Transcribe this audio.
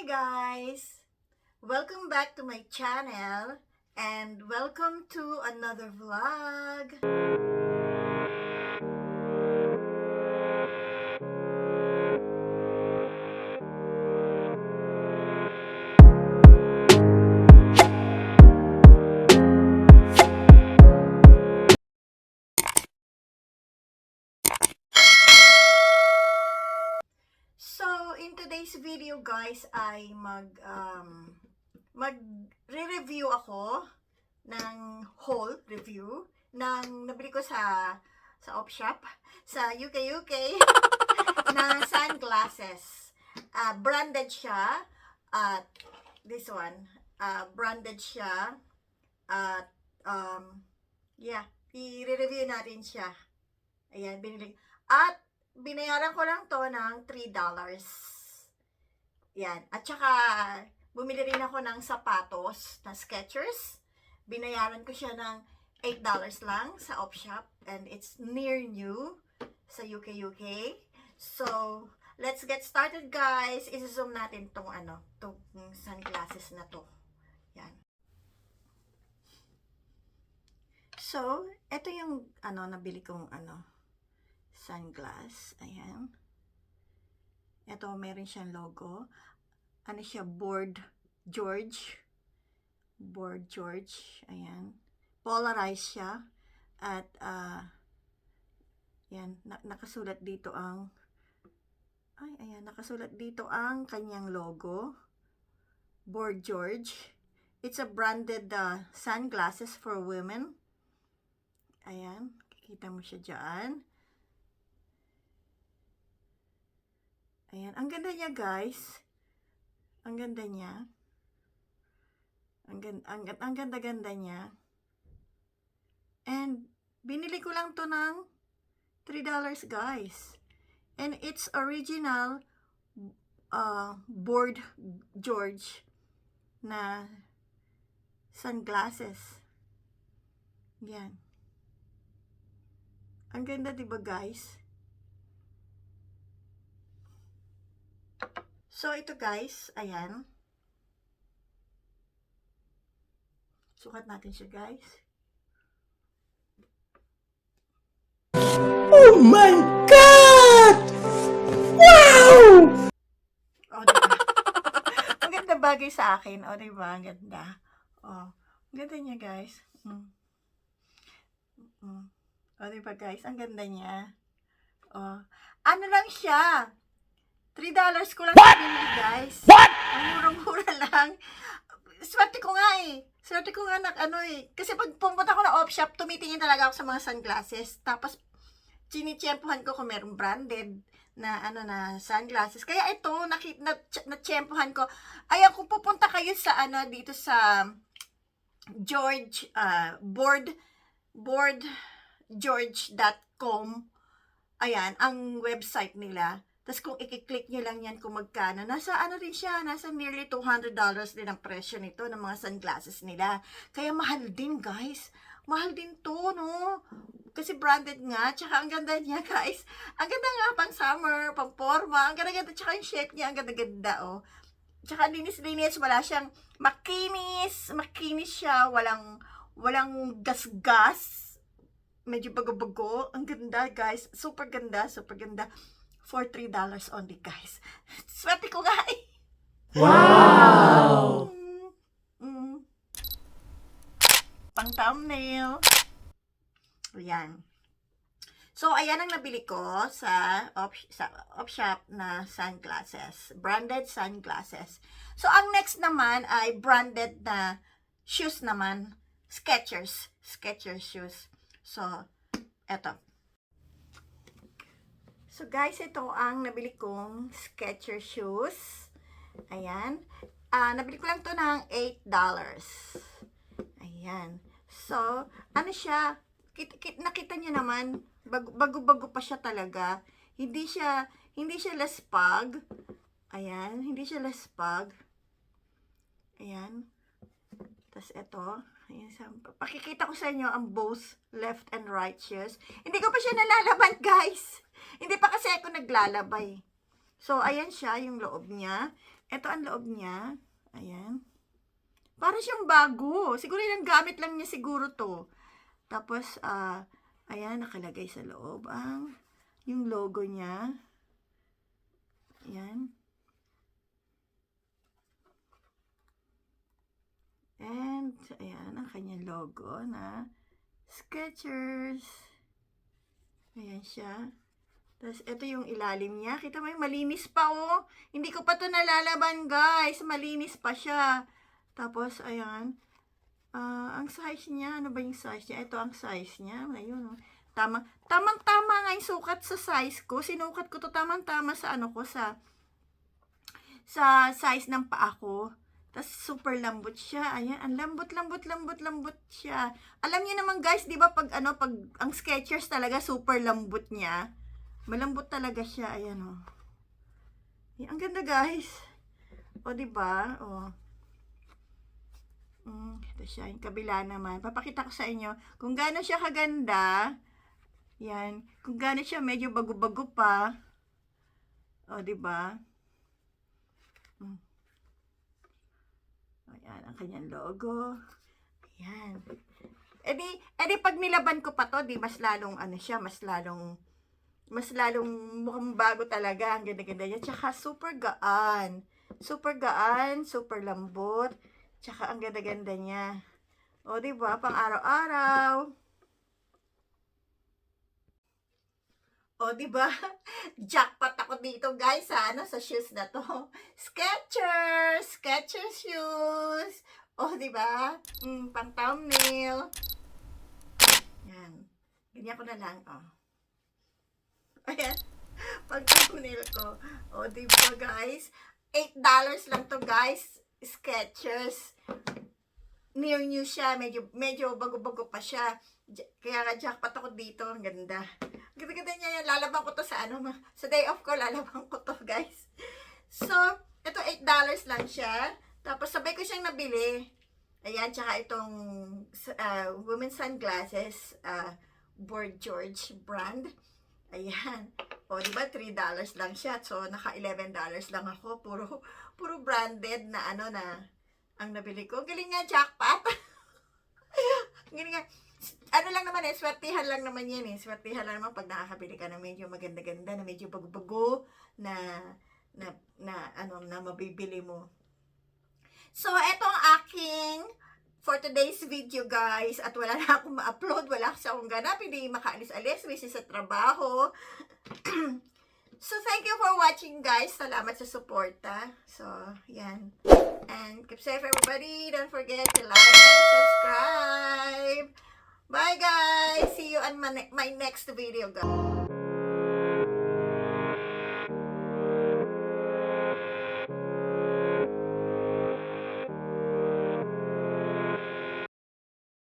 Hi guys! Welcome back to my channel and welcome to another vlog. So, in today's video guys ay magre-review ako ng haul review ng nabili ko sa op shop sa UK na sunglasses. Branded siya at this one branded siya at yeah, i-review natin siya. Ayan, binili. At binayaran ko lang to ng $3. Yan. At saka, bumili rin ako ng sapatos na Skechers. Binayaran ko siya ng $8 lang sa op shop. And it's near new sa UK. So, let's get started guys. I-zoom natin tong sunglasses na to. Yan. So, ito yung nabili kong sunglass. Ayan. Ito, meron siyang logo. Ano siya? Board George. Ayan. Polarized siya. At, yan. Nakasulat dito ang nakasulat dito ang kanyang logo. Board George. It's a branded sunglasses for women. Ayan. Kikita mo siya dyan. Ayan. Ang ganda niya, guys. Ang ganda niya. Ang ganda-ganda niya. And, binili ko lang to ng $3, guys. And it's original Board George na sunglasses. Yan. Ang ganda, diba, guys? So, ito guys, ayan. Sukat natin siya guys. Oh my God! Wow! Oh, diba? Ang ganda bagay sa akin. Oh, diba? Ang ganda. Oh, ang ganda niya guys. Oh, diba guys? Ang ganda niya. Oh, ano lang siya? $3 ko lang binili, guys. What? Ang murang-mura lang. Swerte ko nga eh. Swerte ko nga Kasi pag pumunta ko na op shop, tumitingin talaga ako sa mga sunglasses. Tapos, chinichempohan ko kung merong branded na sunglasses. Kaya ito, natsyempohan ko. Ayan, kung pupunta kayo sa dito sa George, boardgeorge.com. Ayan, ang website nila. Tapos kung i-click nyo lang yan kung magkano, nasa rin siya, nasa nearly $200 din ang presyo nito ng mga sunglasses nila. Kaya mahal din guys. Mahal din to, no? Kasi branded nga, tsaka ang ganda niya guys. Ang ganda nga pang summer, pang forma, ang ganda-ganda, tsaka yung shape niya, ang ganda-ganda, oh. Tsaka linis-linis, wala siyang makinis siya, walang gas-gas. Medyo bago-bago. Ang ganda guys, super ganda. For $3 only, guys. Swerte ko nga eh. Wow! Pang thumbnail. Ayan. So, ayan ang nabili ko sa op shop na sunglasses. Branded sunglasses. So, ang next naman ay branded na shoes naman. Skechers shoes. So, eto. So guys, ito ang nabili kong Skechers shoes. Ayan. Nabili ko lang to ng $8. Ayan. So, ano siya? Nakita niyo naman, bago-bago pa siya talaga. Hindi siya laspag. Ayan, hindi siya laspag. Ayan. Tapos ito, ayan, pakikita ko sa inyo ang both left and right shoes. Hindi ko pa siya nalalaban, guys. Hindi pa kasi ako naglalabay. So, ayan siya, yung loob niya. Ito ang loob niya. Ayan. Para siyang bago. Siguro yung gamit lang niya siguro to. Tapos, ayan, nakalagay sa loob ang yung logo niya. Ayan. And, ayan, ang kanyang logo na Skechers. Ayan siya. Tapos, ito yung ilalim niya. Kita mo yung malinis pa, oh. Hindi ko pa to nalalaban, guys. Malinis pa siya. Tapos, ayan. Ang size niya, ano ba yung size niya? Ito ang size niya. Ayun, oh. Tamang-tama nga yung sukat sa size ko. Sinukat ko to tamang-tama sa ano ko, sa size ng paa ko. Tapos, super lambot siya. Ayan, ang lambot siya. Alam niyo naman, guys, di ba, pag ang Skechers talaga, super lambot niya. Malambot talaga siya. Ayan, oh. Ayan, ang ganda, guys. O, di ba? O. Ito siya, yung kabila naman. Papakita ko sa inyo kung gaano siya kaganda. Yan. Kung gaano siya medyo bago-bago pa. O, di ba? Ayan, ang kanyang logo. Ayan. Edi pag nilaban ko pa to, di mas lalong ano siya, mas lalong mukhang bago talaga. Ang ganda-ganda niya. Tsaka super gaan. Super gaan, super lambot. Tsaka ang ganda-ganda niya. O, diba? Pang araw-araw. O, diba? Jackpot ako dito, guys, sa shoes na to. Skechers shoes. O, diba? Pang thumbnail. Yan. Ganyan ko na lang, o. Ayan. Pang thumbnail ko. O, diba, guys? $8 lang to, guys. Skechers. New siya. Medyo bago-bago pa siya. Kaya nga jackpot ako dito. Ang ganda. Ganda-ganda niya yan. Lalaban ko to sa sa day off ko. Lalaban ko to, guys. So, ito $8 lang siya. Tapos sabay ko siyang nabili. Ayan. Tsaka itong women's sunglasses. Board George brand. Ayan. O, diba? $3 lang siya. So, naka $11 lang ako. Puro branded na ang nabili ko. Galing nga, jackpot. Galing nga. Ano lang naman swertihan lang naman yan Swertihan lang naman pag nakakabili ka ng medyo maganda-ganda, na medyo bago-bago, na mabibili mo. So, eto ang aking for today's video, guys. At wala na akong ma-upload. Wala akong ganap. Hindi makaalis-alis. Busy sa trabaho. So, thank you for watching, guys. Salamat sa suporta. So, yan. And keep safe, everybody. Don't forget to like and subscribe. Bye, guys. See you on my next video, guys.